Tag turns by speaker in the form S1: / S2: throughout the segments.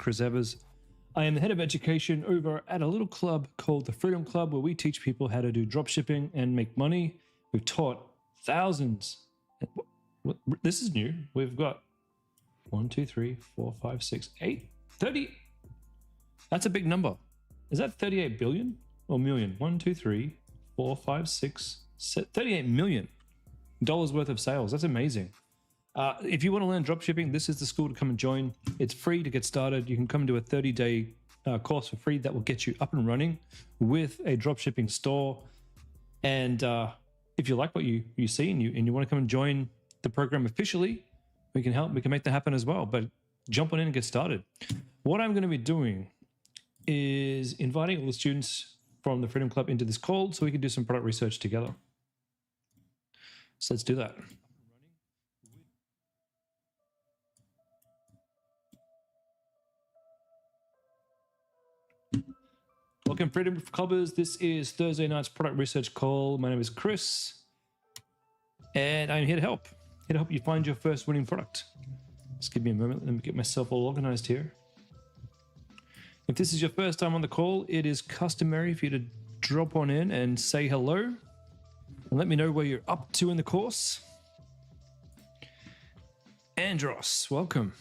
S1: Chris Evers. I am the head of education over at a little club called the Freedom Club, where we teach people how to do dropshipping and make money. We've taught thousands. This is new. We've got 1, 2, 3, 4, 5, 6, 8, 30. That's a big number. Is that 38 billion or million? 1, 2, 3, 4, 5, 6, 38 million dollars worth of sales. That's amazing. If you want to learn dropshipping, this is the school to come and join. It's free to get started. You can come and do a 30-day course for free that will get you up and running with a dropshipping store. And if you like what you see and you want to come and join the program officially, we can help. We can make that happen as well. But jump on in and get started. What I'm going to be doing is inviting all the students from the Freedom Club into this call so we can do some product research together. So let's do that. Welcome, Freedom Clubbers. This is Thursday night's product research call. My name is Chris, and I'm here to help. Here to help you find your first winning product. Just give me a moment. Let me get myself all organized here. If this is your first time on the call, it is customary for you to drop on in and say hello and let me know where you're up to in the course. Andros, welcome.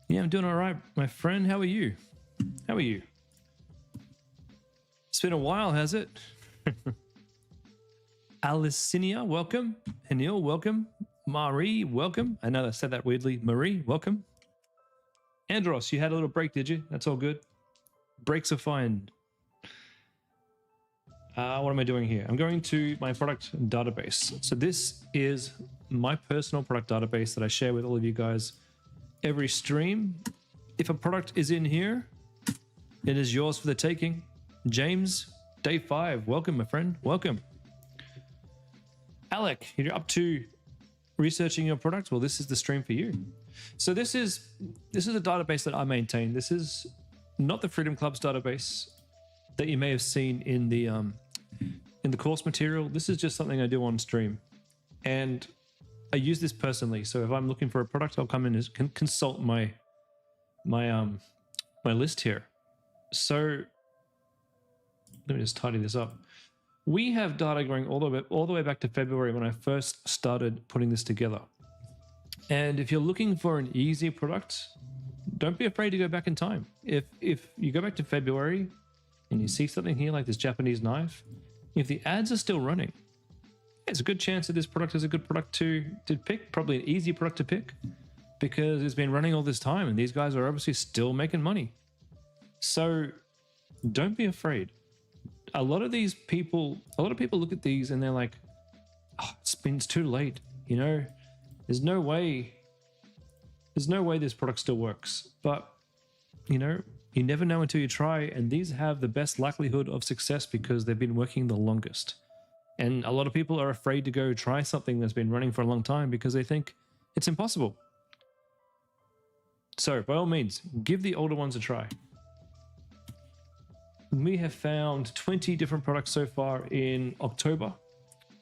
S1: Yeah, I'm doing all right, my friend. How are you? How are you? It's been a while, has it? Alicinia, welcome. Anil, welcome. Marie, welcome. I know I said that weirdly. Marie, welcome. Andros, you had a little break, did you? That's all good. Breaks are fine. What am I doing here? I'm going to my product database. So this is my personal product database that I share with all of you guys every stream. If a product is in here, it is yours for the taking. James, day 5. Welcome, my friend. Welcome. Alec, you're up to researching your product. Well, this is the stream for you. So this is a database that I maintain. This is not the Freedom Club's database that you may have seen in the course material. This is just something I do on stream, and I use this personally. So if I'm looking for a product, I'll come in and consult my list here. So let me just tidy this up. We have data going all the way back to February when I first started putting this together. And if you're looking for an easy product, don't be afraid to go back in time. If you go back to February and you see something here like this Japanese knife, if the ads are still running, it's a good chance that this product is a good product to pick, probably an easy product to pick, because it's been running all this time and these guys are obviously still making money. So don't be afraid. A lot of people look at these and they're like, oh, it's too late. You know, there's no way this product still works. But, you know, you never know until you try. And these have the best likelihood of success because they've been working the longest. And a lot of people are afraid to go try something that's been running for a long time because they think it's impossible. So by all means, give the older ones a try. We have found 20 different products so far in October.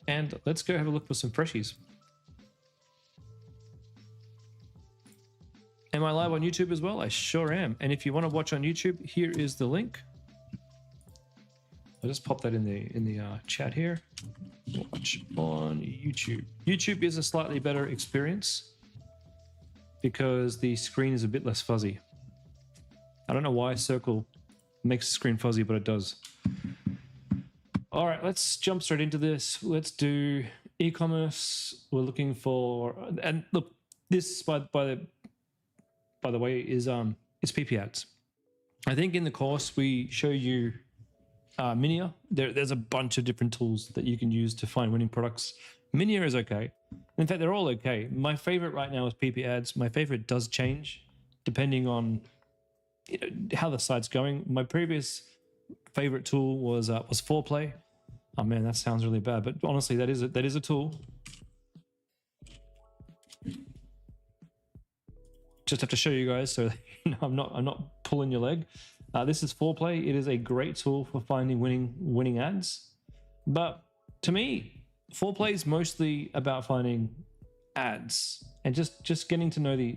S1: And let's go have a look for some freshies. Am I live on YouTube as well? I sure am. And if you want to watch on YouTube, here is the link. I'll just pop that in the chat here. Watch on YouTube. YouTube is a slightly better experience because the screen is a bit less fuzzy. I don't know why Circle makes the screen fuzzy, but it does. All right, let's jump straight into this. Let's do e-commerce. We're looking for, and look, this by the way is it's PiPi ads. I think in the course we show you Minia. There's a bunch of different tools that you can use to find winning products. Minia is okay. In fact, they're all okay. My favorite right now is PiPi ads. My favorite does change depending on how the site's going. My previous favorite tool was Foreplay. Oh man, that sounds really bad, but honestly, that is a tool. Just have to show you guys, so I'm not pulling your leg. This is Foreplay. It is a great tool for finding winning ads. But to me, foreplay is mostly about finding ads and just getting to know the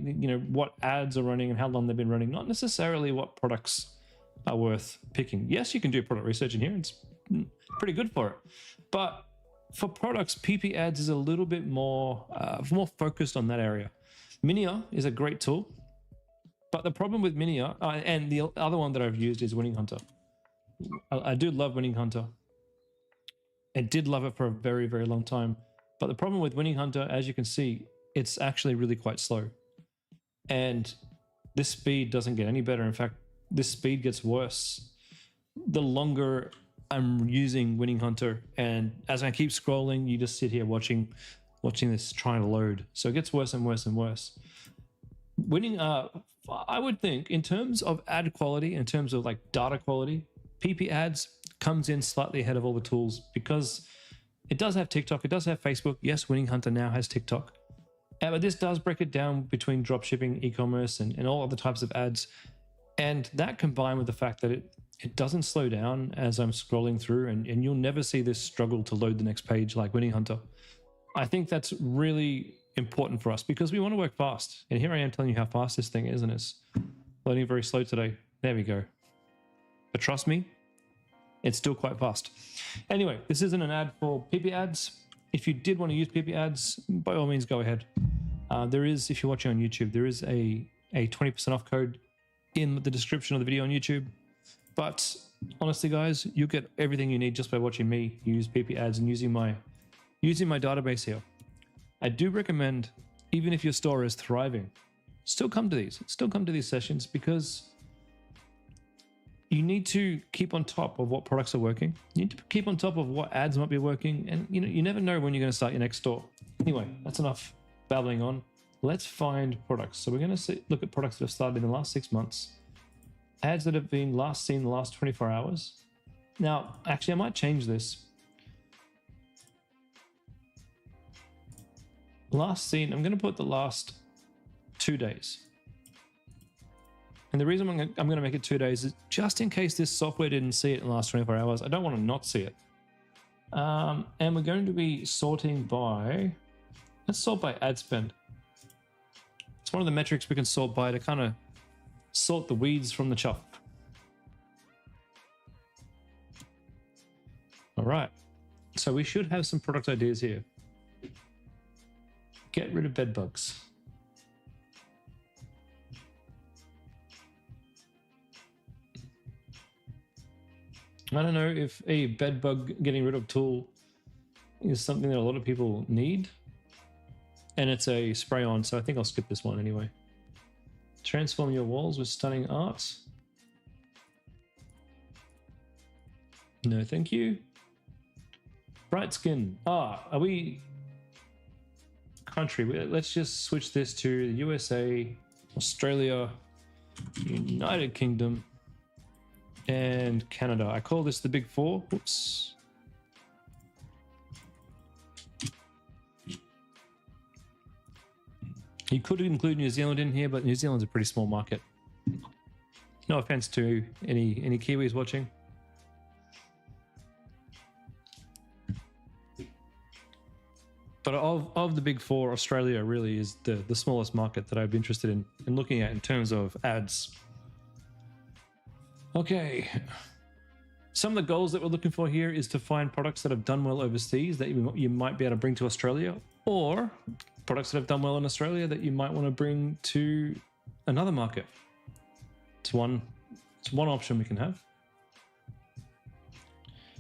S1: what ads are running and how long they've been running, not necessarily what products are worth picking. Yes, you can do product research in here. It's pretty good for it. But for products, PiPi ads is a little bit more focused on that area. Minia is a great tool. But the problem with Minia, and the other one that I've used is Winning Hunter. I do love Winning Hunter. I did love it for a very, very long time. But the problem with Winning Hunter, as you can see, it's actually really quite slow. And this speed doesn't get any better. In fact, this speed gets worse the longer I'm using Winning Hunter. And as I keep scrolling, you just sit here watching this trying to load. So it gets worse and worse and worse. I would think in terms of ad quality, in terms of like data quality, PiPi ads comes in slightly ahead of all the tools because it does have TikTok, it does have Facebook. Yes, Winning Hunter now has TikTok. But this does break it down between dropshipping, e-commerce, and all other types of ads. And that combined with the fact that it doesn't slow down as I'm scrolling through, and you'll never see this struggle to load the next page like Winning Hunter. I think that's really important for us because we want to work fast. And here I am telling you how fast this thing is, and it's loading very slow today. There we go. But trust me, it's still quite fast. Anyway, this isn't an ad for PiPi ads. If you did want to use PiPi ads, by all means, go ahead. There is, if you're watching on YouTube, there is a 20% off code in the description of the video on YouTube. But honestly, guys, you get everything you need just by watching me use PiPi ads and using my database here. I do recommend, even if your store is thriving, still come to these sessions because you need to keep on top of what products are working. You need to keep on top of what ads might be working, and you never know when you're going to start your next store. Anyway, that's enough babbling on. Let's find products. So we're going to look at products that have started in the last 6 months, ads that have been last seen in the last 24 hours. Now, actually, I might change this. Last seen, I'm going to put the last 2 days. And the reason I'm going to make it 2 days is just in case this software didn't see it in the last 24 hours. I don't want to not see it. And we're going to be sorting by, let's sort by ad spend. It's one of the metrics we can sort by to kind of sort the weeds from the chaff. All right. So we should have some product ideas here. Get rid of bed bugs. I don't know if a bed bug getting rid of tool is something that a lot of people need. And it's a spray on, so I think I'll skip this one anyway. Transform your walls with stunning art. No, thank you. Bright skin. Are we country? Let's just switch this to the USA, Australia, United Kingdom, and Canada. I call this the Big Four. Oops. You could include New Zealand in here, but New Zealand's a pretty small market. No offense to any Kiwis watching. But of the Big Four, Australia really is the smallest market that I'd be interested in looking at in terms of ads. Okay. Some of the goals that we're looking for here is to find products that have done well overseas that you might be able to bring to Australia, or products that have done well in Australia that you might want to bring to another market. It's one option we can have.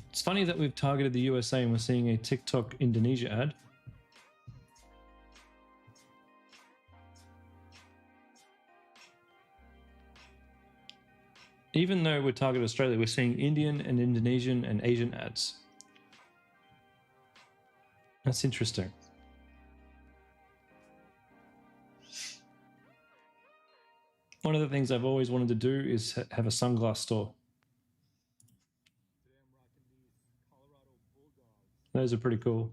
S1: It's funny that we've targeted the USA and we're seeing a TikTok Indonesia ad. Even though we're targeting Australia, we're seeing Indian and Indonesian and Asian ads. That's interesting. One of the things I've always wanted to do is have a sunglass store. Those are pretty cool.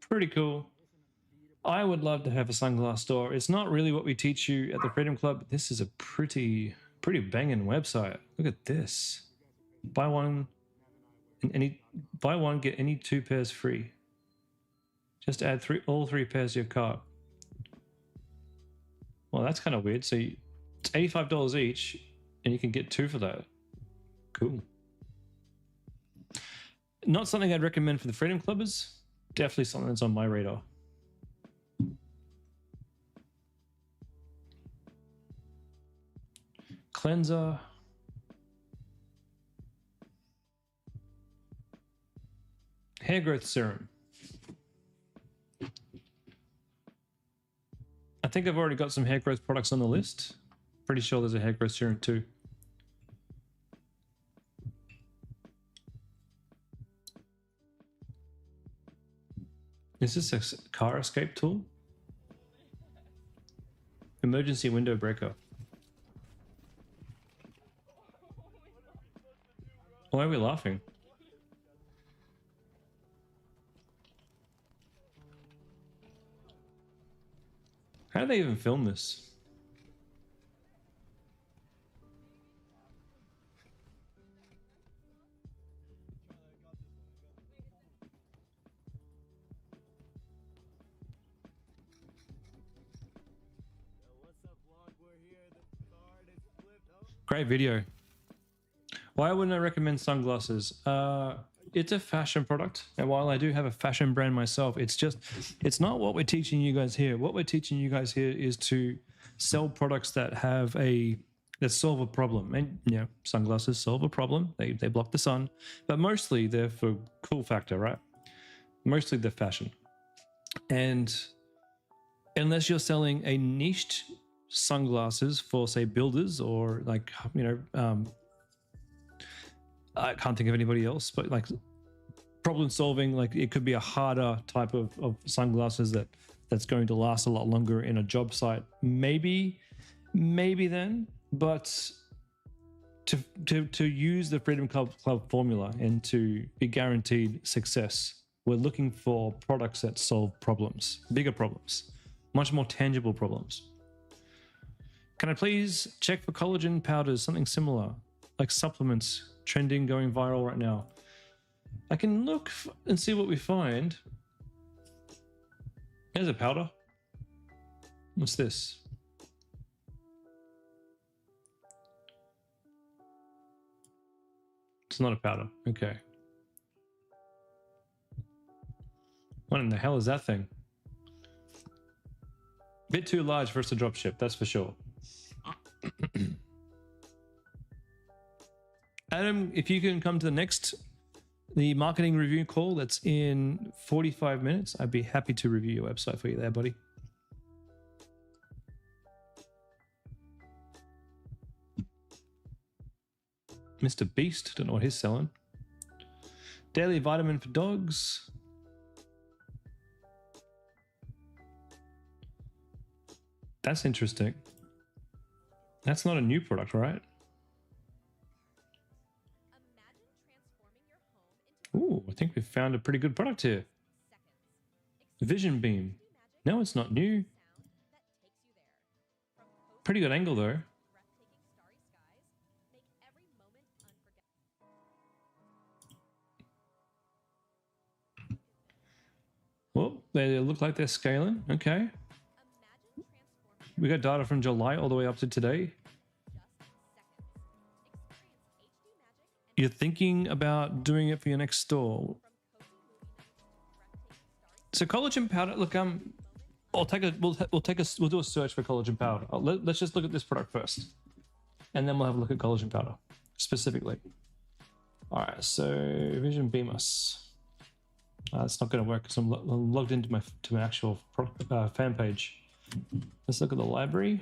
S1: Pretty cool. I would love to have a sunglass store. It's not really what we teach you at the Freedom Club, but this is a pretty banging website. Look at this. Buy one get any 2 pairs free. Just add all three pairs to your cart. Well, that's kind of weird. So it's $85 each, and you can get 2 for that. Cool. Not something I'd recommend for the Freedom Clubbers. Definitely something that's on my radar. Cleanser. Hair growth serum. I think I've already got some hair growth products on the list. Pretty sure there's a hair growth serum too. Is this a car escape tool? Emergency window breaker. Why are we laughing? How do they even film this? Great video. Why wouldn't I recommend sunglasses? It's a fashion product, and while I do have a fashion brand myself, it's not what we're teaching you guys here. What we're teaching you guys here is to sell products that solve a problem. And sunglasses solve a problem. They block the sun, but mostly they're for cool factor, right? Mostly they're fashion. And unless you're selling a niched sunglasses for, say, builders or like I can't think of anybody else, but like problem solving, like it could be a harder type of sunglasses that's going to last a lot longer in a job site. Maybe then, but to use the Freedom Club formula and to be guaranteed success, we're looking for products that solve problems, bigger problems, much more tangible problems. Can I please check for collagen powders, something similar, like supplements, trending, going viral right now? I can look and see what we find. Here's a powder. What's this? It's not a powder. Okay. What in the hell is that thing? Bit too large for us to drop ship, that's for sure. Adam, if you can come to the marketing review call that's in 45 minutes, I'd be happy to review your website for you there, buddy. Mr. Beast, don't know what he's selling. Daily vitamin for dogs. That's interesting. That's not a new product, right? Ooh, I think we've found a pretty good product here. Vision beam. No, it's not new. Pretty good angle though. Well, they look like they're scaling. Okay. We got data from July all the way up to today. You're thinking about doing it for your next store. So collagen powder, look, we'll do a search for collagen powder. Let's just look at this product first, and then we'll have a look at collagen powder specifically. All right, so Vision Beam Us. It's not going to work because I'm logged into my actual fan page. Let's look at the library.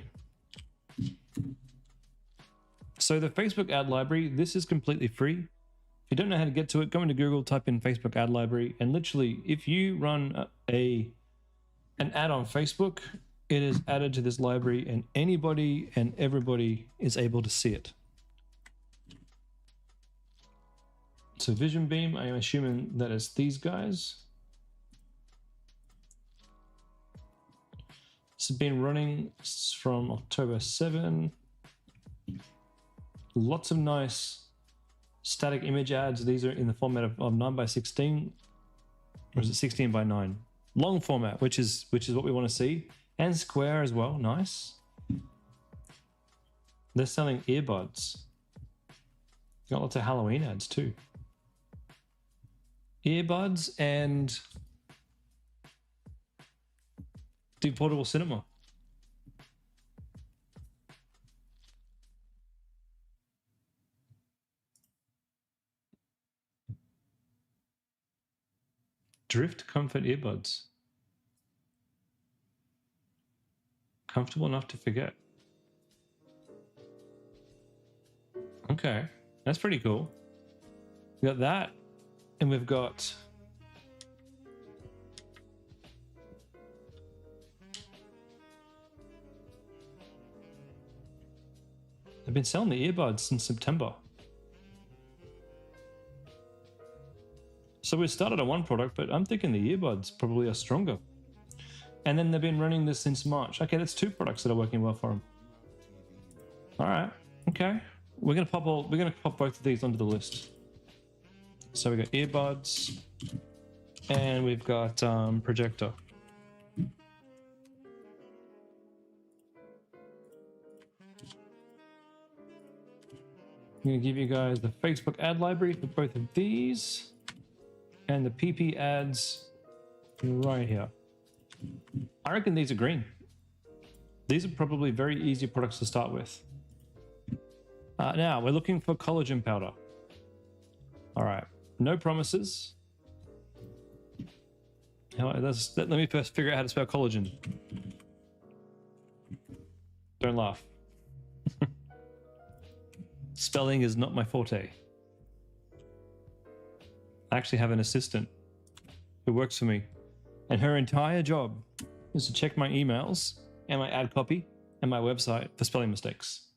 S1: So the Facebook ad library, this is completely free. If you don't know how to get to it, go into Google, type in Facebook ad library, and literally, if you run an ad on Facebook, it is added to this library, and anybody and everybody is able to see it. So Vision Beam, I'm assuming that it's these guys. This has been running from October 7. Lots of nice static image ads. These are in the format of 9x16, or is it 16x9? Long format, which is what we want to see, and square as well. Nice. They're selling earbuds. Got lots of Halloween ads too. Earbuds and do portable cinema. Drift Comfort earbuds. Comfortable enough to forget. Okay, that's pretty cool. We got that, and we've got they've been selling the earbuds since September. So we started on one product, but I'm thinking the earbuds probably are stronger. And then they've been running this since March. Okay, that's 2 products that are working well for them. All right, okay. We're gonna pop both of these onto the list. So we got earbuds, and we've got projector. I'm gonna give you guys the Facebook ad library for both of these, and the PiPi ads right here. I reckon these are green. These are probably very easy products to start with. Now we're looking for collagen powder. All right, no promises. Let me first figure out how to spell collagen. Don't laugh. Spelling is not my forte. I actually have an assistant who works for me, and her entire job is to check my emails and my ad copy and my website for spelling mistakes.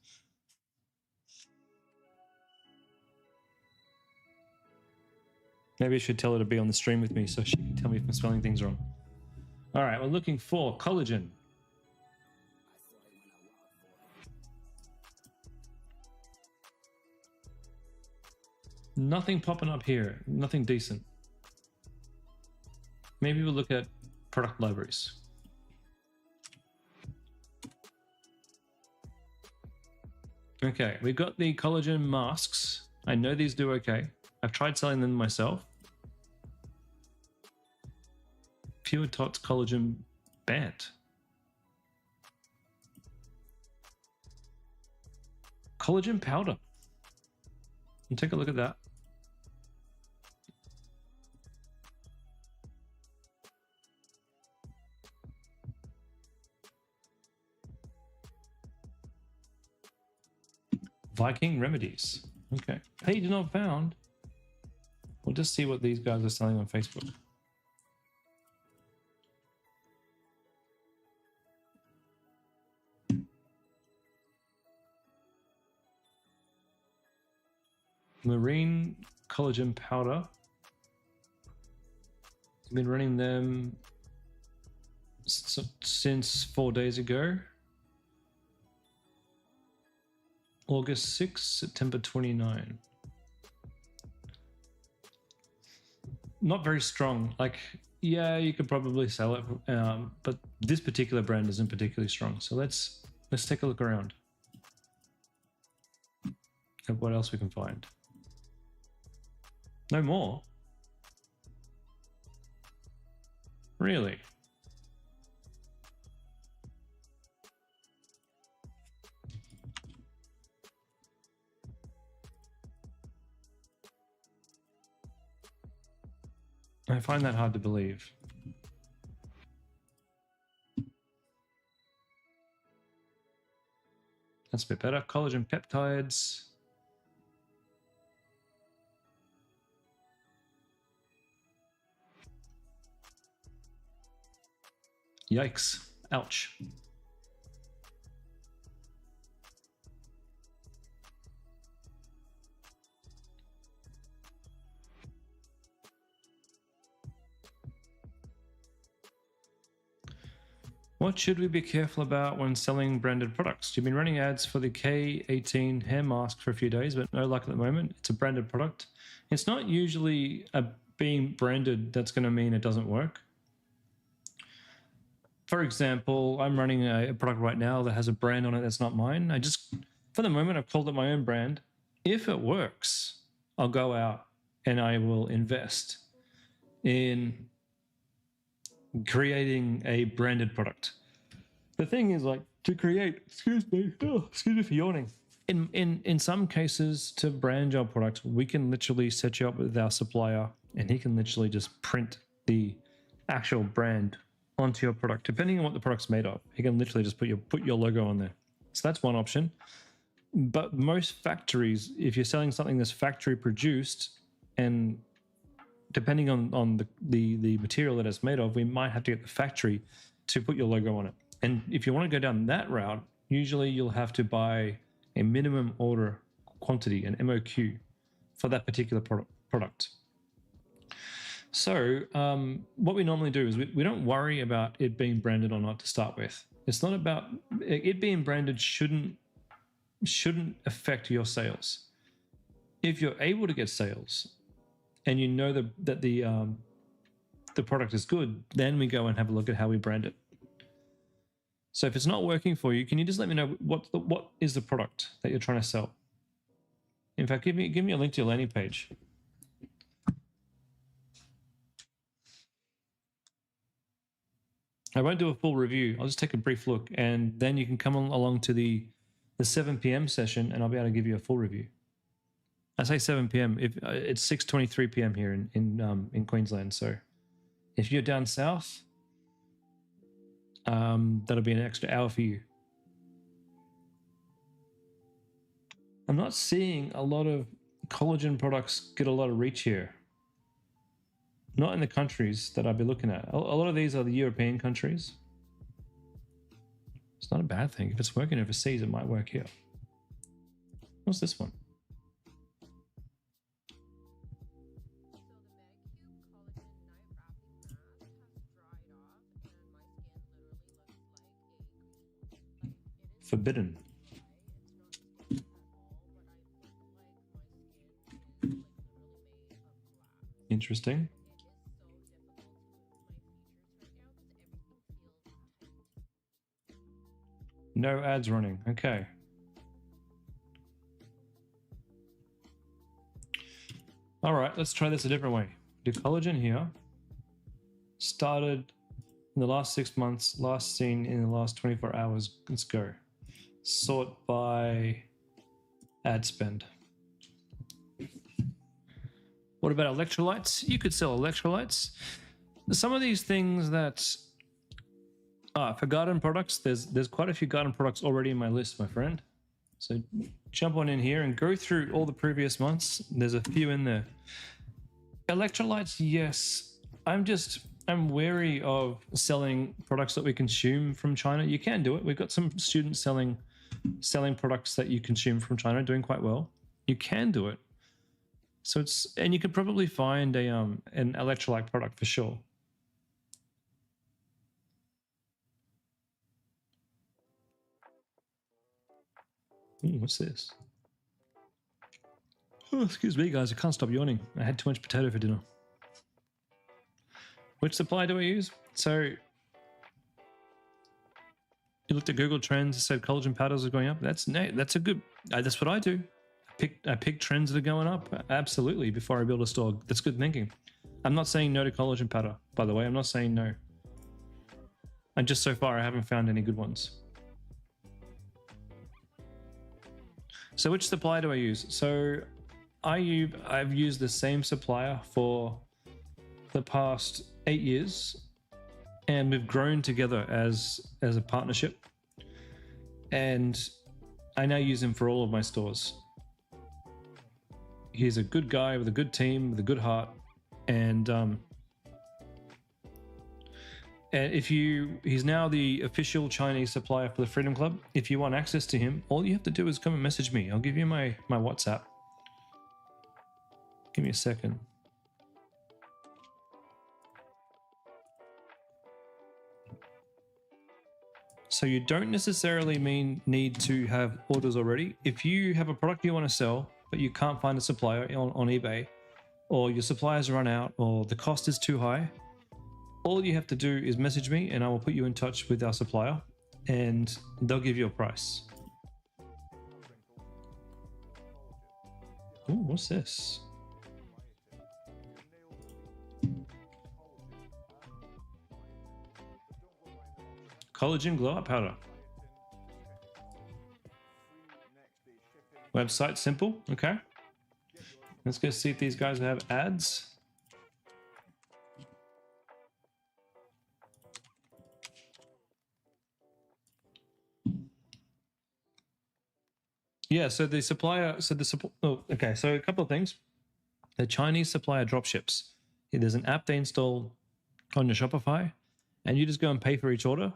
S1: Maybe I should tell her to be on the stream with me so she can tell me if I'm spelling things wrong. All right, we're looking for collagen. Nothing popping up here, nothing decent. Maybe we'll look at product libraries. Okay, we've got the collagen masks. I know these do okay. I've tried selling them myself. Pure Tots collagen band. Collagen powder. And take a look at that. Viking Remedies. Okay. Page not found. We'll just see what these guys are selling on Facebook. Marine collagen powder. I've been running them since 4 days ago. August 6, September 29. Not very strong. Like, yeah, you could probably sell it, but this particular brand isn't particularly strong. So let's take a look around at what else we can find. No more? Really? I find that hard to believe. That's a bit better. Collagen peptides. Yikes. Ouch. What should we be careful about when selling branded products? You've been running ads for the K18 hair mask for a few days, but no luck at the moment. It's a branded product. It's not usually being branded that's going to mean it doesn't work. For example, I'm running a product right now that has a brand on it that's not mine. For the moment, I've called it my own brand. If it works, I'll go out and I will invest in creating a branded product. The thing is, like, to create, excuse me for yawning. In some cases, to brand your product, we can literally set you up with our supplier and he can literally just print the actual brand onto your product, depending on what the product's made of. He can literally just put your logo on there. So that's one option. But most factories, if you're selling something that's factory produced, and depending on the material that it's made of, we might have to get the factory to put your logo on it. And if you want to go down that route, usually you'll have to buy a minimum order quantity, an MOQ, for that particular product. So what we normally do is we don't worry about it being branded or not to start with. It's not about it being branded shouldn't affect your sales. If you're able to get sales and you know that the product is good, then we go and have a look at how we brand it. So if it's not working for you, can you just let me know what is the product that you're trying to sell? In fact, give me a link to your landing page. I won't do a full review. I'll just take a brief look, and then you can come along to the 7 p.m. session, and I'll be able to give you a full review. I say 7 p.m. If it's 6:23 p.m. here in Queensland. So if you're down south, that'll be an extra hour for you. I'm not seeing a lot of collagen products get a lot of reach here. Not in the countries that I'd be looking at. A lot of these are the European countries. It's not a bad thing. If it's working overseas, it might work here. What's this one? Forbidden. Interesting. No ads running. Okay. All right, let's try this a different way. Do collagen here. Started in the last 6 months, last seen in the last 24 hours. Let's go. Sort by ad spend. What about electrolytes? You could sell electrolytes. Some of these things that for garden products, there's quite a few garden products already in my list, my friend. So jump on in here and go through all the previous months. There's a few in there. Electrolytes, yes. I'm wary of selling products that we consume from China. You can do it. We've got some students selling products that you consume from China, doing quite well. You can do it. So and you could probably find an electrolyte product for sure. Ooh, what's this? Oh, excuse me, guys. I can't stop yawning. I had too much potato for dinner. Which supply do I use? So you looked at Google Trends, it said collagen powders are going up. That's a good. That's what I do. I pick trends that are going up. Absolutely. Before I build a store, that's good thinking. I'm not saying no to collagen powder, by the way. I'm not saying no. And just so far, I haven't found any good ones. So which supplier do I use? So I've used the same supplier for the past 8 years, and we've grown together as a partnership. And I now use him for all of my stores. He's a good guy with a good team, with a good heart, and he's now the official Chinese supplier for the Freedom Club. If you want access to him, all you have to do is come and message me. I'll give you my WhatsApp. Give me a second. So you don't necessarily need to have orders already. If you have a product you want to sell, but you can't find a supplier on eBay, or your suppliers run out, or the cost is too high, all you have to do is message me and I will put you in touch with our supplier and they'll give you a price. Ooh, what's this? Collagen glow up powder. Website simple. Okay. Let's go see if these guys have ads. Yeah, so the supplier, so a couple of things. The Chinese supplier dropships. There's an app they install on your Shopify, and you just go and pay for each order.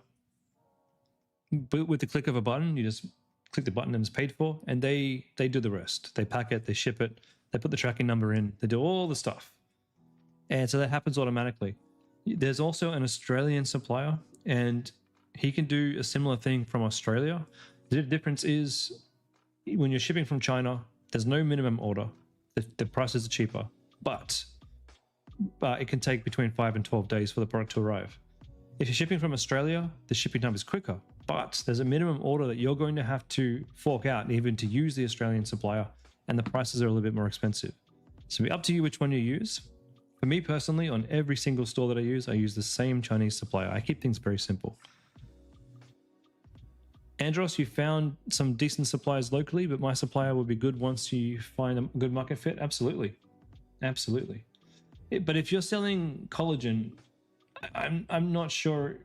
S1: But with the click of a button, you just click the button and it's paid for, and they do the rest. They pack it, they ship it, they put the tracking number in, they do all the stuff. And so that happens automatically. There's also an Australian supplier, and he can do a similar thing from Australia. The difference is when you're shipping from China, there's no minimum order. The prices are cheaper, but it can take between 5 and 12 days for the product to arrive. If you're shipping from Australia, the shipping time is quicker, but there's a minimum order that you're going to have to fork out even to use the Australian supplier, and the prices are a little bit more expensive. So it'll be up to you which one you use. For me personally, on every single store that I use the same Chinese supplier. I keep things very simple. Andros, you found some decent suppliers locally, but my supplier will be good once you find a good market fit. Absolutely. Absolutely. But if you're selling collagen, I'm not sure.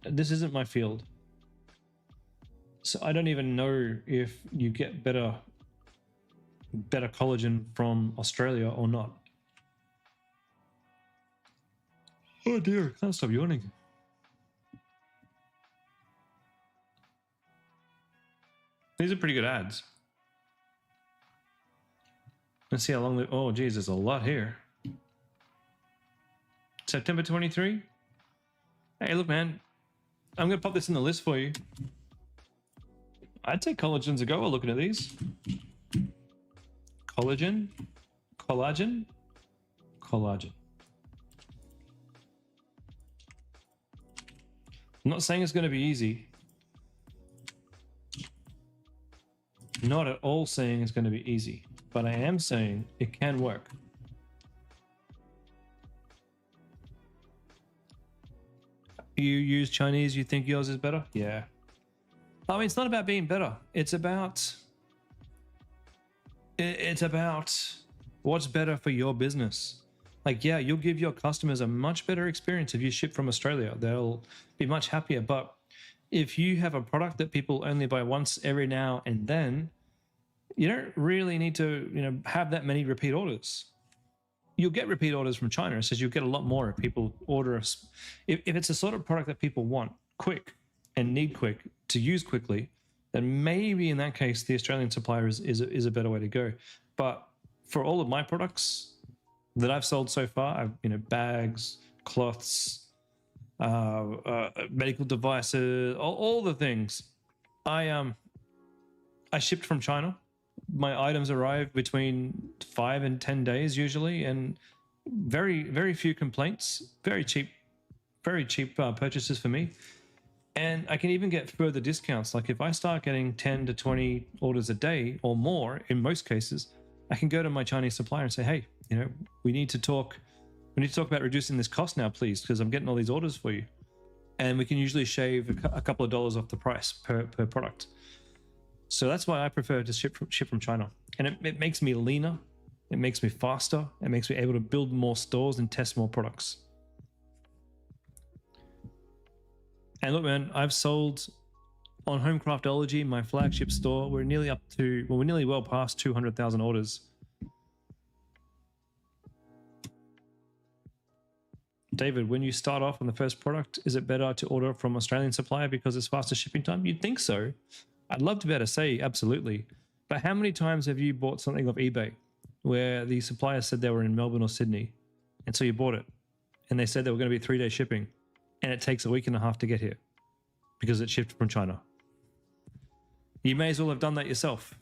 S1: This isn't my field. So I don't even know if you get better collagen from Australia or not. Oh dear, can't stop yawning. These are pretty good ads. Let's see how long oh geez, there's a lot here. September 23. Hey, look, man, I'm gonna pop this in the list for you. I'd say collagen's a go. Looking at these, collagen. I'm not saying it's going to be easy. Not at all saying it's going to be easy, but I am saying it can work. You use Chinese, you think yours is better? Yeah. I mean, it's not about being better. It's about what's better for your business. Like, yeah, you'll give your customers a much better experience if you ship from Australia. They'll be much happier. But if you have a product that people only buy once every now and then, you don't really need to, have that many repeat orders. You'll get repeat orders from China, so you'll get a lot more if people order us. If it's a sort of product that people want quick and need quick to use quickly, then maybe in that case the Australian supplier is a better way to go. But for all of my products that I've sold so far, bags, cloths, medical devices, all the things, I shipped from China. My items arrive between 5 and 10 days usually, and very, very few complaints. Very cheap purchases for me. And I can even get further discounts. Like if I start getting 10 to 20 orders a day or more, in most cases, I can go to my Chinese supplier and say, hey, we need to talk about reducing this cost now, please, because I'm getting all these orders for you. And we can usually shave a couple of dollars off the price per product. So that's why I prefer to ship from China. And it makes me leaner. It makes me faster. It makes me able to build more stores and test more products. And look, man, I've sold on Homecraftology, my flagship store. We're nearly well past 200,000 orders. David, when you start off on the first product, is it better to order from Australian supplier because it's faster shipping time? You'd think so. I'd love to be able to say absolutely. But how many times have you bought something off eBay where the supplier said they were in Melbourne or Sydney, and so you bought it, and they said they were going to be 3-day shipping, and it takes a week and a half to get here? because it shipped from China. You may as well have done that yourself.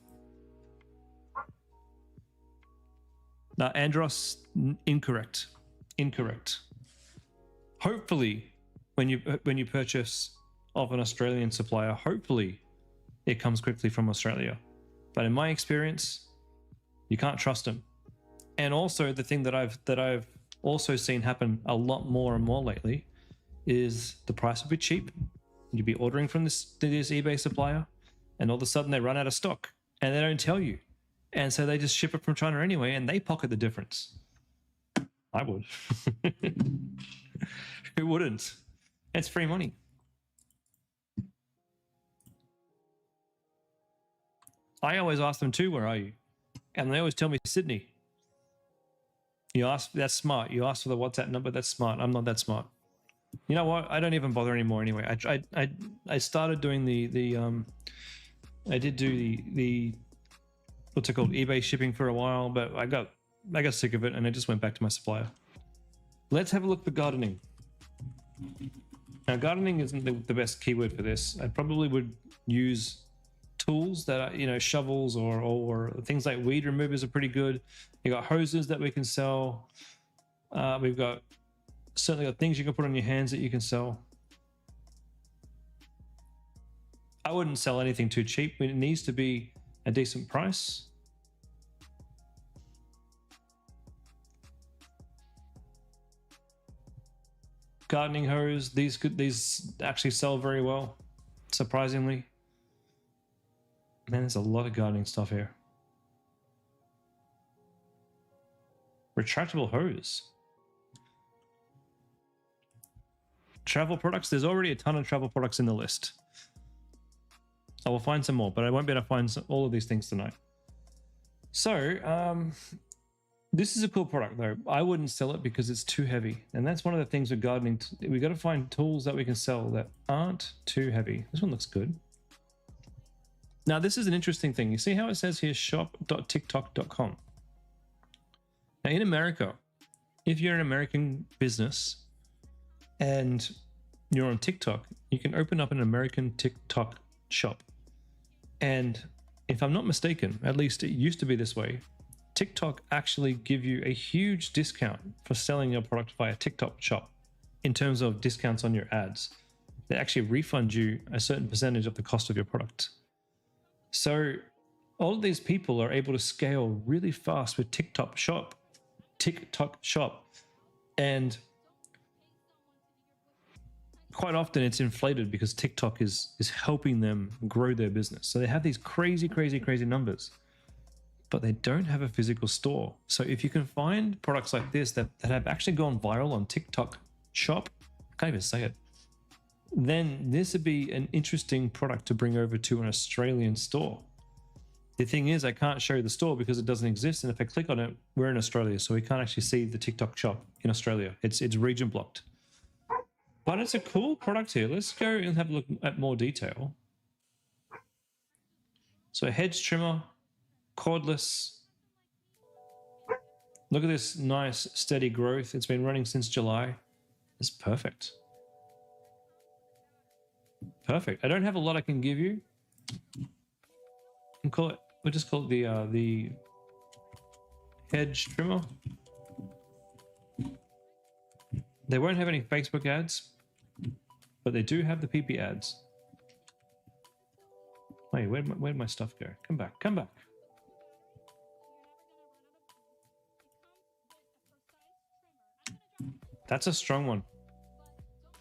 S1: Now, Andros, incorrect. Incorrect. Hopefully, when you purchase of an Australian supplier, hopefully it comes quickly from Australia. But in my experience, you can't trust them. And also the thing that I've also seen happen a lot more and more lately is the price will be cheap. You'll be ordering from this eBay supplier, and all of a sudden they run out of stock and they don't tell you. And so they just ship it from China anyway, and they pocket the difference. I would. Who wouldn't? It's free money. I always ask them too, where are you? And they always tell me Sydney. You ask, that's smart. You ask for the WhatsApp number, that's smart. I'm not that smart. You know what? I don't even bother anymore anyway. I started doing I did do the what's it called, eBay shipping for a while, but I got sick of it and I just went back to my supplier. Let's have a look for gardening. Now, gardening isn't the best keyword for this. I probably would use tools that are, you know, shovels or things like weed removers are pretty good. You got hoses that we can sell. We've got certainly got things you can put on your hands that you can sell. I wouldn't sell anything too cheap. It needs to be a decent price. Gardening hose, these actually sell very well, surprisingly. Man, there's a lot of gardening stuff here. Retractable hose. Travel products, there's already a ton of travel products in the list. I will find some more, but I won't be able to find all of these things tonight. So, this is a cool product though. I wouldn't sell it because it's too heavy. And that's one of the things with gardening. We got to find tools that we can sell that aren't too heavy. This one looks good. Now, this is an interesting thing. You see how it says here, shop.tiktok.com. Now, in America, if you're an American business and you're on TikTok, you can open up an American TikTok shop. And if I'm not mistaken, at least it used to be this way, TikTok actually give you a huge discount for selling your product via TikTok shop in terms of discounts on your ads. They actually refund you a certain percentage of the cost of your product. So all of these people are able to scale really fast with TikTok shop. And quite often it's inflated because TikTok is helping them grow their business. So they have these crazy numbers, but they don't have a physical store. So if you can find products like this that have actually gone viral on TikTok shop, I can't even say it, then this would be an interesting product to bring over to an Australian store. The thing is, I can't show you the store because it doesn't exist. And if I click on it, we're in Australia, so we can't actually see the TikTok shop in Australia. It's region blocked. But it's a cool product here. Let's go and have a look at more detail. So a hedge trimmer, cordless. Look at this nice steady growth. It's been running since July. It's perfect. Perfect. I don't have a lot I can give you. We'll just call it the hedge trimmer. They won't have any Facebook ads, but they do have the PiPi ads. Wait, where'd my stuff go? Come back, come back. That's a strong one.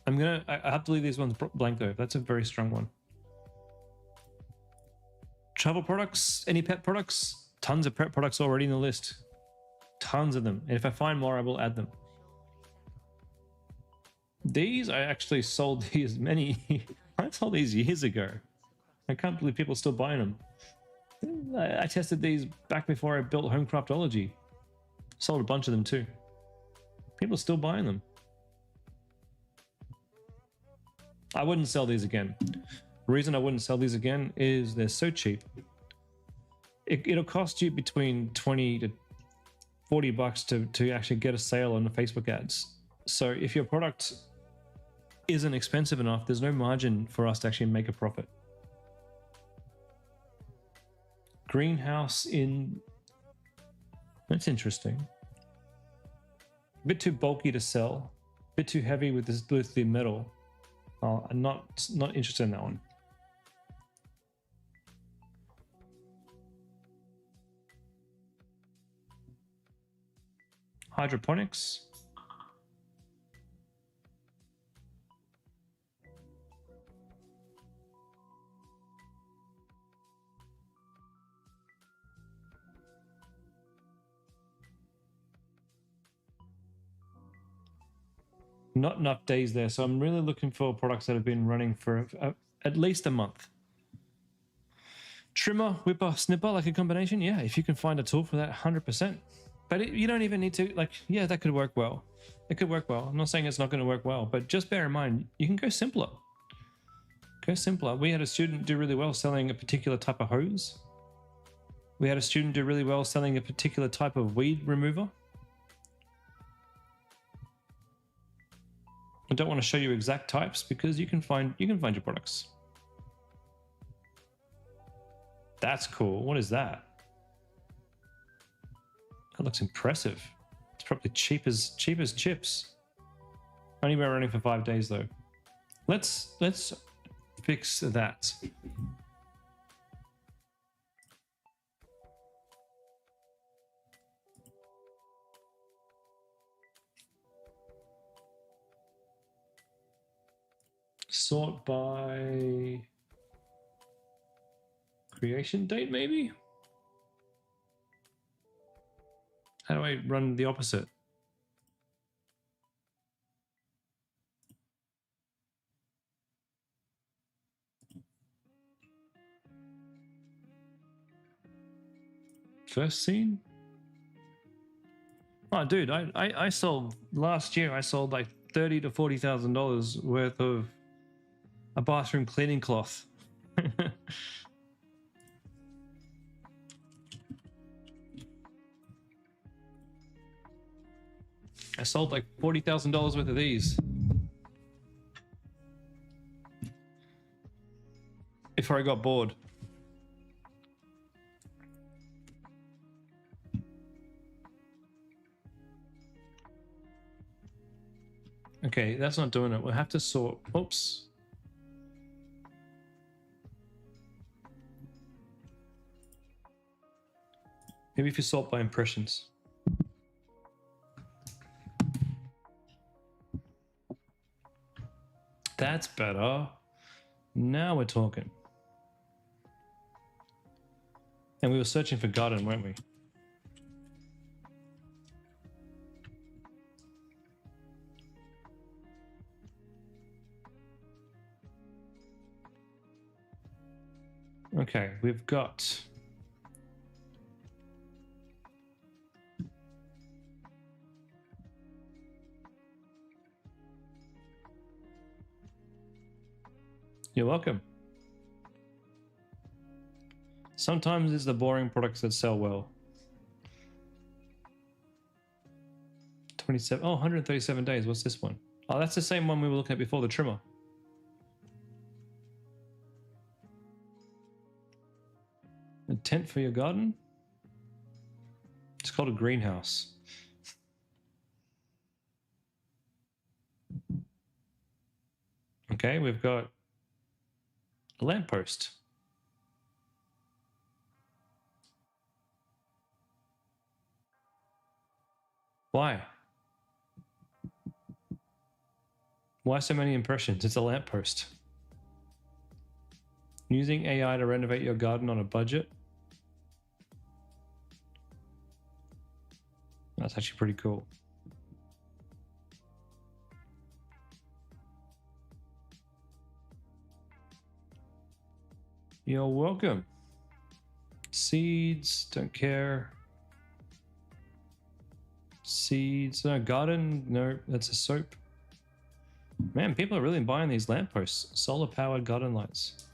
S1: I have to leave these ones blank though. That's a very strong one. Travel products, any pet products? Tons of pet products already in the list. Tons of them. And if I find more, I will add them. These, I actually sold these I sold these years ago. I can't believe people are still buying them. I tested these back before I built Home Craftology. Sold a bunch of them too. People are still buying them. I wouldn't sell these again. The reason I wouldn't sell these again is they're so cheap. It'll cost you between 20 to 40 bucks to actually get a sale on the Facebook ads. So if your product isn't expensive enough, there's no margin for us to actually make a profit. Greenhouse in... That's interesting. A bit too bulky to sell. A bit too heavy with the metal. Oh, I'm not interested in that one. Hydroponics. Not enough days there, so I'm really looking for products that have been running for at least a month. Trimmer, whipper, snipper, like a combination. Yeah, if you can find a tool for that, 100%. But you don't even need to, like, yeah, that could work well. It could work well. I'm not saying it's not going to work well, but just bear in mind, you can go simpler. Go simpler. We had a student do really well selling a particular type of hose. We had a student do really well selling a particular type of weed remover. I don't want to show you exact types because you can find your products. That's cool. What is that? That looks impressive. It's probably cheap as chips. Only been running for 5 days though. Let's fix that. Sort by creation date, maybe? How do I run the opposite? First scene? Oh, dude, I sold last year. I sold like $30,000 to $40,000 worth of a bathroom cleaning cloth. I sold like $40,000 worth of these before I got bored. Okay, that's not doing it. We'll have to sort. Oops. Maybe if you sort by impressions. That's better. Now we're talking. And we were searching for garden, weren't we? Okay, we've got... You're welcome. Sometimes it's the boring products that sell well. 27, oh, 137 days. What's this one? Oh, that's the same one we were looking at before, the trimmer. A tent for your garden? It's called a greenhouse. Okay, we've got a lamppost. Why? Why so many impressions? It's a lamppost. Using AI to renovate your garden on a budget? That's actually pretty cool. You're welcome. Seeds, don't care. Seeds, no, garden, no, that's a soap. Man, people are really buying these lampposts. Solar powered garden lights.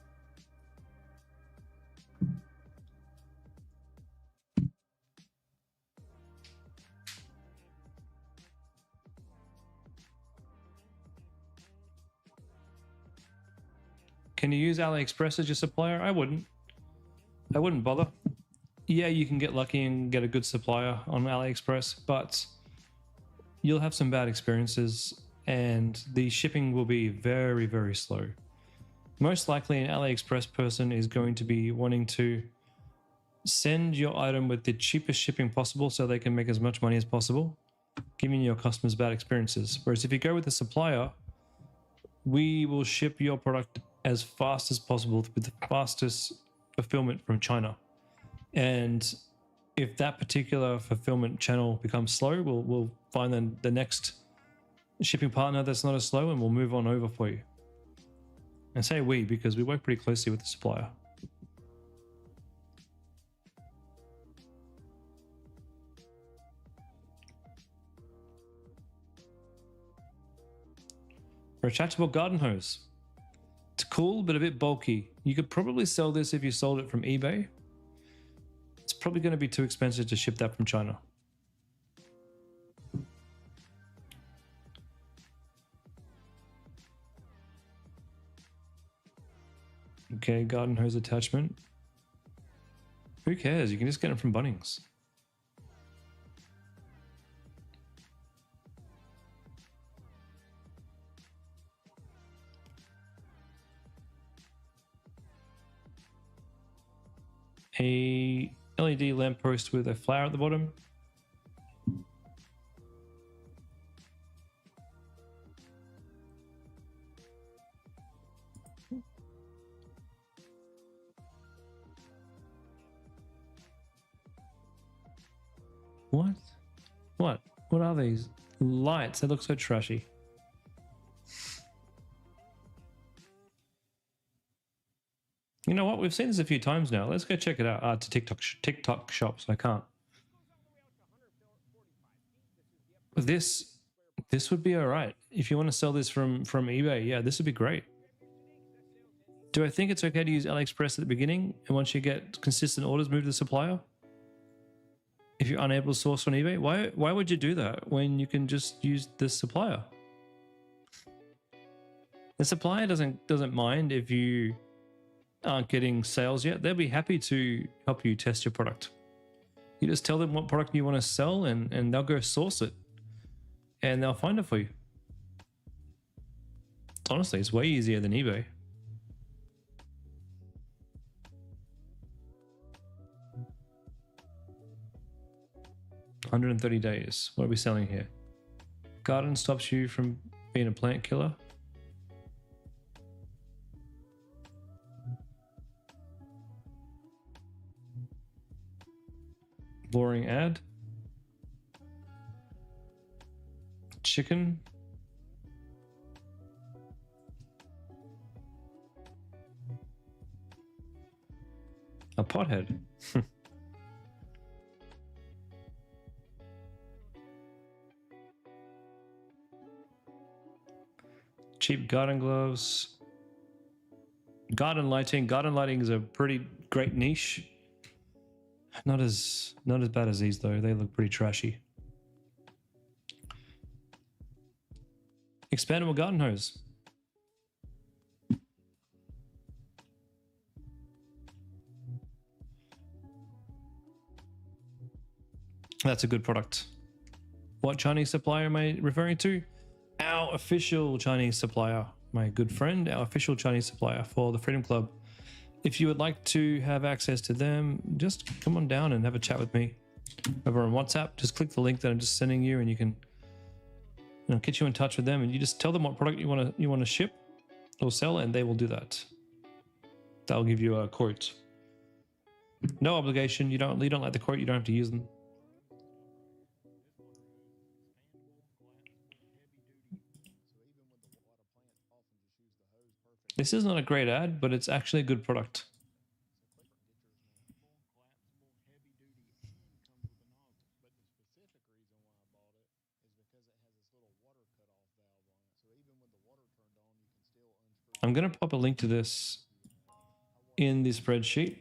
S1: Can you use AliExpress as your supplier? I wouldn't bother. Yeah, you can get lucky and get a good supplier on AliExpress, but you'll have some bad experiences and the shipping will be very, very slow. Most likely an AliExpress person is going to be wanting to send your item with the cheapest shipping possible so they can make as much money as possible, giving your customers bad experiences. Whereas if you go with a supplier, we will ship your product as fast as possible with the fastest fulfillment from China. And if that particular fulfillment channel becomes slow, we'll find the next shipping partner that's not as slow and we'll move on over for you. And say we, because we work pretty closely with the supplier. Retractable garden hose. It's cool, but a bit bulky. You could probably sell this if you sold it from eBay. It's probably going to be too expensive to ship that from China. Okay, garden hose attachment. Who cares? You can just get it from Bunnings. A LED lamppost with a flower at the bottom. What? What? What are these? Lights. They look so trashy. You know what? We've seen this a few times now. Let's go check it out. To TikTok shops. I can't. This would be all right. If you want to sell this from eBay, yeah, this would be great. Do I think it's okay to use AliExpress at the beginning, and once you get consistent orders, move to the supplier? If you're unable to source on eBay, why would you do that when you can just use the supplier? The supplier doesn't mind if you aren't getting sales yet. They'll be happy to help you test your product. You just tell them what product you want to sell and they'll go source it and they'll find it for you. Honestly, it's way easier than eBay. $130 days. What are we selling here? Garden stops you from being a plant killer. Boring ad. Chicken. A pothead. Cheap garden gloves. Garden lighting. Garden lighting is a pretty great niche. Not as bad as these though. They look pretty trashy. Expandable garden hose. That's a good product. What Chinese supplier am I referring to? Our official Chinese supplier, my good friend, our official Chinese supplier for the Freedom Club. If you would like to have access to them, just come on down and have a chat with me over on WhatsApp. Just click the link that I'm just sending you, and you can, get you in touch with them, and you just tell them what product you want to ship or sell, and they will do that. They'll give you a quote. No obligation. You don't like the quote, you don't have to use them. This is not a great ad, but it's actually a good product. I'm going to pop a link to this in the spreadsheet.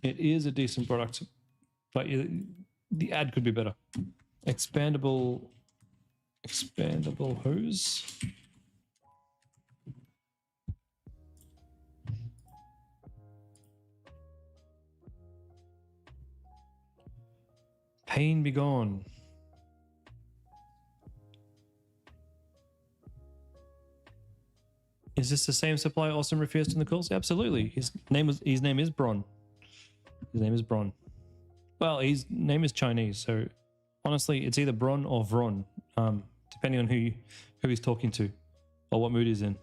S1: It is a decent product, but the ad could be better. Expandable hose. Pain be gone. Is this the same supplier Austin refers to in the calls? Absolutely. His name is Bron. His name is Bron. Well, his name is Chinese, so honestly, it's either Bron or Vron, depending on who he's talking to or what mood he's in.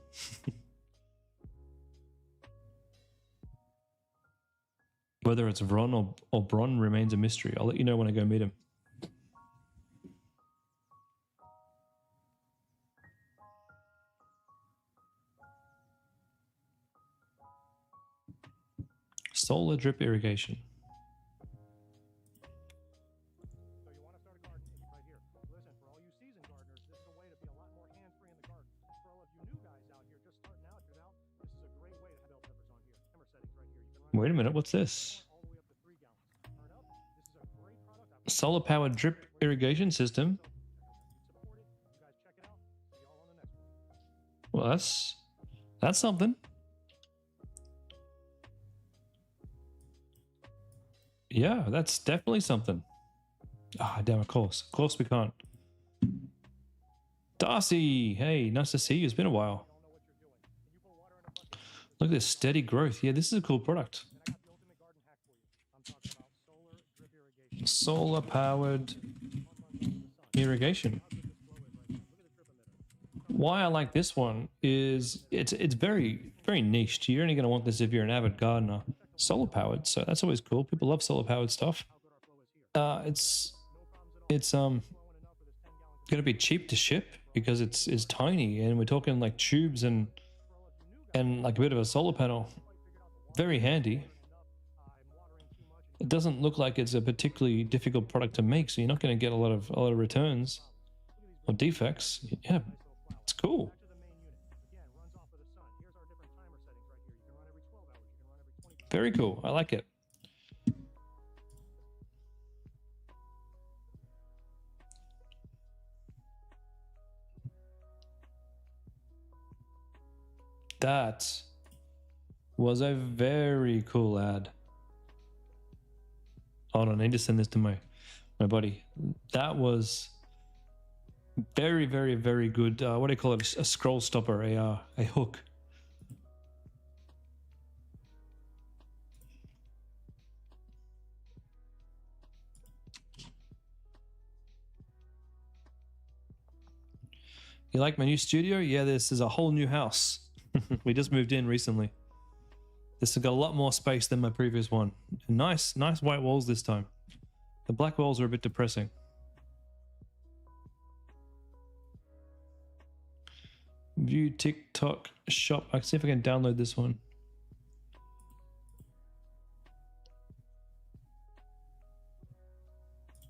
S1: Whether it's Vron or Bron remains a mystery. I'll let you know when I go meet him. Solar drip irrigation.
S2: So you want to start a garden, it's right here. Listen, for all you seasoned gardeners, this is a way to be a lot more hands-free in the garden. For all of you new guys out here just starting out, this is a great way to have bell peppers on here. Timer settings right here. You can run
S1: Wait a minute, what's this?
S2: all the way up to 3 gallons. Turn up. This is a great product.
S1: Solar powered drip irrigation system.
S2: Support it. You guys check it out. See y'all on the next one.
S1: Well, that's something. Yeah, that's definitely something. Ah, damn, of course we can't. Darcy, hey, nice to see you. It's been a while. Look at this steady growth. Yeah, this is a cool product. Solar powered irrigation. Why I like this one is it's very, very niche. You're only going to want this if you're an avid gardener. Solar powered, so that's always cool. People love solar powered stuff. It's going to be cheap to ship because it's tiny, and we're talking like tubes and like a bit of a solar panel. Very handy. It doesn't look like it's a particularly difficult product to make, so you're not going to get a lot of returns or defects. Yeah, it's cool. Very cool. I like it. That was a very cool ad. Hold on, I need to send this to my buddy. That was very, very, very good. What do you call it? A scroll stopper, a hook. You like my new studio? Yeah, this is a whole new house. We just moved in recently. This has got a lot more space than my previous one. Nice white walls this time. The black walls are a bit depressing. View TikTok shop. I can see if I can download this one.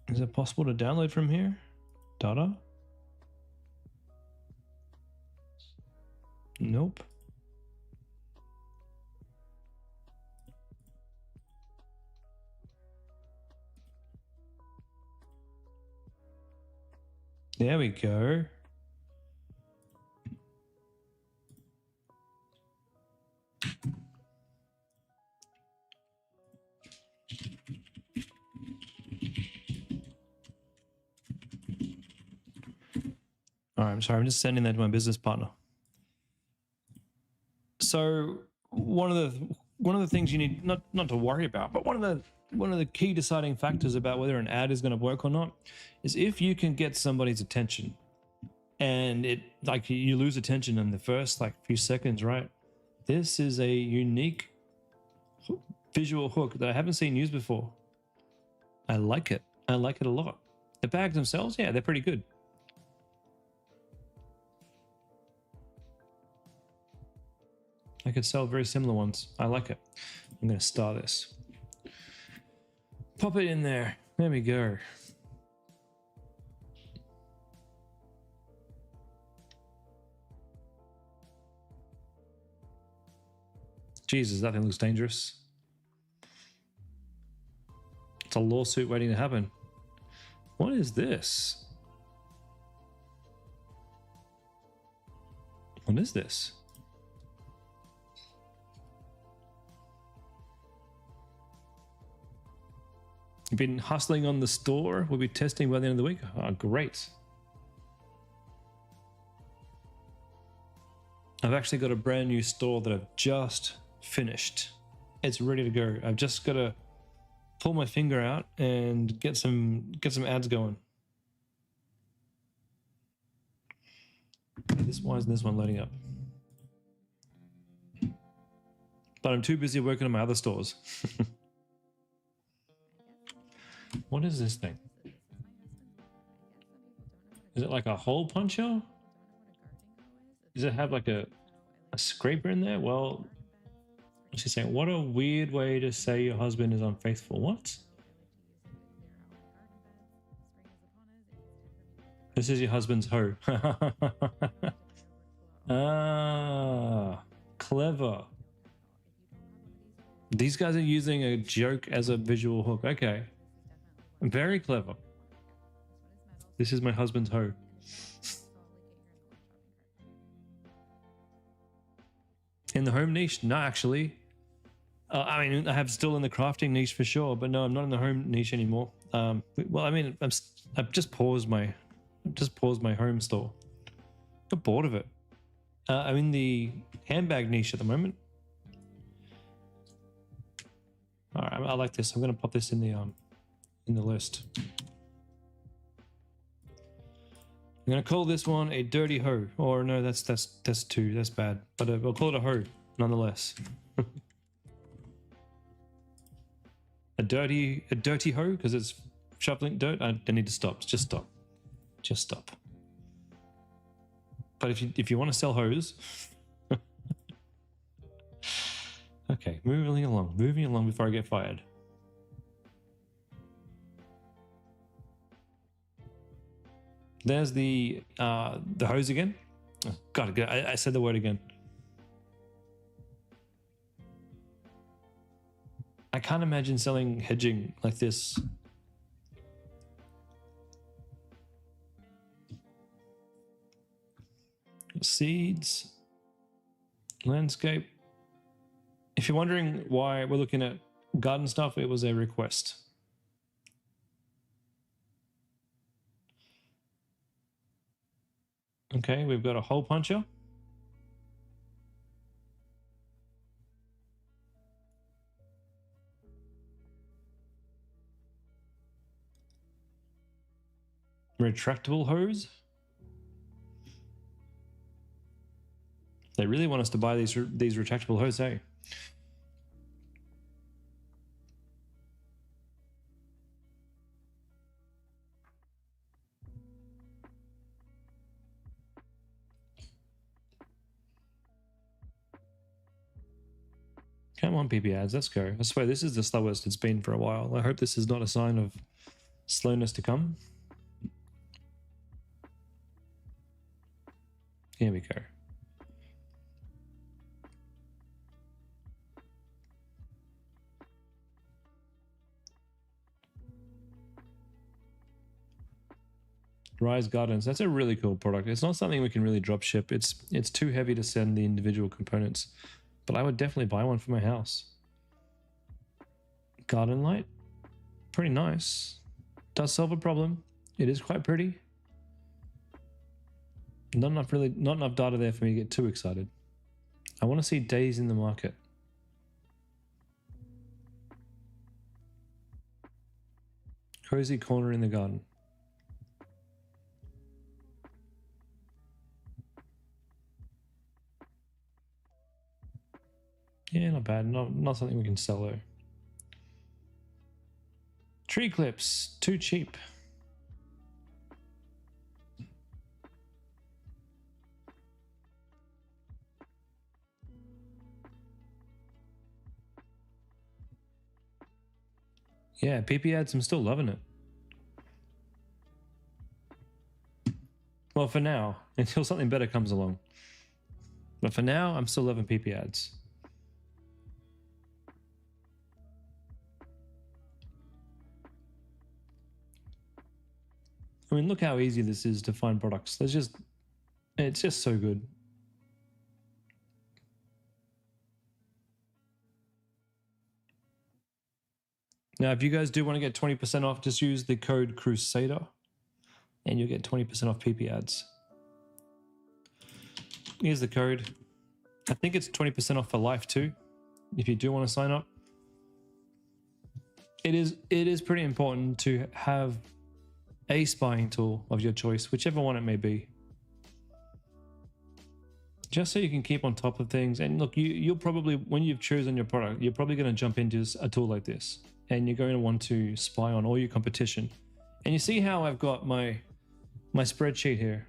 S1: Is it possible to download from here? Data? Nope. There we go. All right, I'm sorry. I'm just sending that to my business partner. So one of the things you need not to worry about, but one of the key deciding factors about whether an ad is going to work or not is if you can get somebody's attention, and it like you lose attention in the first like few seconds, right? This is a unique visual hook that I haven't seen used before. I like it. I like it a lot. The bags themselves, yeah, they're pretty good. I could sell very similar ones. I like it. I'm going to star this. Pop it in there. There we go. Jesus, that thing looks dangerous. It's a lawsuit waiting to happen. What is this? What is this? Been hustling on the store. We'll be testing by the end of the week. Oh, great. I've actually got a brand new store that I've just finished. It's ready to go. I've just got to pull my finger out and get some ads going. Why isn't this one loading up? But I'm too busy working on my other stores. What is this thing? Is it like a hole puncher? Does it have like a scraper in there? Well, she's saying, what a weird way to say your husband is unfaithful. What? This is your husband's hoe. Ah, clever. These guys are using a joke as a visual hook. Okay. Very clever. This is my husband's hoe. In the home niche? No, actually. I mean, I have still in the crafting niche for sure, but no, I'm not in the home niche anymore. Well, I mean, I've just paused my home store. Got bored of it. I'm in the handbag niche at the moment. All right, I like this. I'm going to pop this in the list. I'm going to call this one a dirty hoe. Or no, that's two. That's bad. But I'll call it a hoe nonetheless. a dirty hoe because it's shoveling dirt. I need to stop. Just stop. Just stop. But if you want to sell hose, okay, moving along before I get fired. There's the hose again. Oh, God, I said the word again. I can't imagine selling hedging like this. Seeds, landscape. If you're wondering why we're looking at garden stuff, it was a request. Okay, we've got a hole puncher. Retractable hose. They really want us to buy these retractable hoses, eh? Come on, PiPi ads, let's go. I swear this is the slowest it's been for a while. I hope this is not a sign of slowness to come. Here we go. Rise Gardens, that's a really cool product. It's not something we can really drop ship. It's too heavy to send the individual components, but I would definitely buy one for my house. Garden light, pretty nice. Does solve a problem. It is quite pretty. Not enough data there for me to get too excited. I want to see days in the market. Cozy corner in the garden. Yeah, not bad. Not something we can sell though. Tree clips, too cheap. Yeah, PiPi ads, I'm still loving it. Well, for now, until something better comes along. But for now, I'm still loving PiPi ads. I mean, look how easy this is to find products. It's just so good. Now, if you guys do want to get 20% off, just use the code Crusader and you'll get 20% off PiPi ads. Here's the code. I think it's 20% off for life too, if you do want to sign up. It is pretty important to have a spying tool of your choice, whichever one it may be. Just so you can keep on top of things. And look, you'll probably, when you've chosen your product, you're probably going to jump into a tool like this. And you're going to want to spy on all your competition. And you see how I've got my spreadsheet here.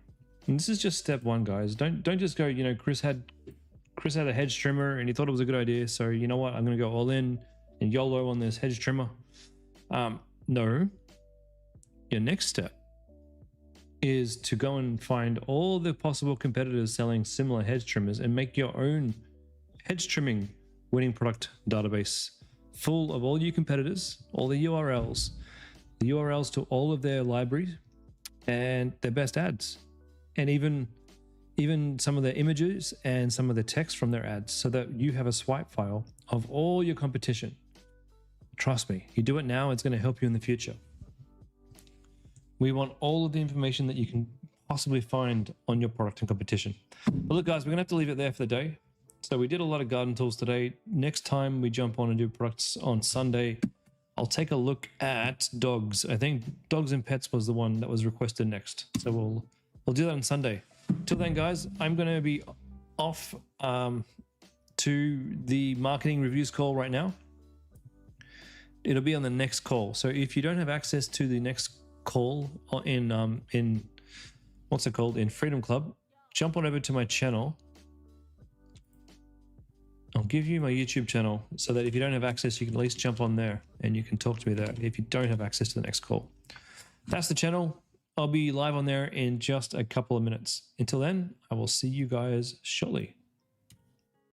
S1: And this is just step one, guys. Don't just go, you know, Chris had a hedge trimmer and he thought it was a good idea. So you know what? I'm going to go all in and YOLO on this hedge trimmer. No. Your next step is to go and find all the possible competitors selling similar hedge trimmers and make your own hedge trimming winning product database full of all your competitors, all the URLs to all of their libraries and their best ads, and even some of the images and some of the text from their ads, so that you have a swipe file of all your competition. Trust me, you do it now, it's going to help you in the future. We want all of the information that you can possibly find on your product and competition. But look, guys, we're going to have to leave it there for the day. So we did a lot of garden tools today. Next time we jump on and do products on Sunday, I'll take a look at dogs. I think dogs and pets was the one that was requested next. So we'll do that on Sunday. Till then, guys, I'm going to be off to the marketing reviews call right now. It'll be on the next call. So if you don't have access to the next call in what's it called, in Freedom Club, jump on over to my channel. I'll give you my YouTube channel so that if you don't have access, you can at least jump on there and you can talk to me there if you don't have access to the next call. That's the channel. I'll be live on there in just a couple of minutes. Until then, I will see you guys shortly.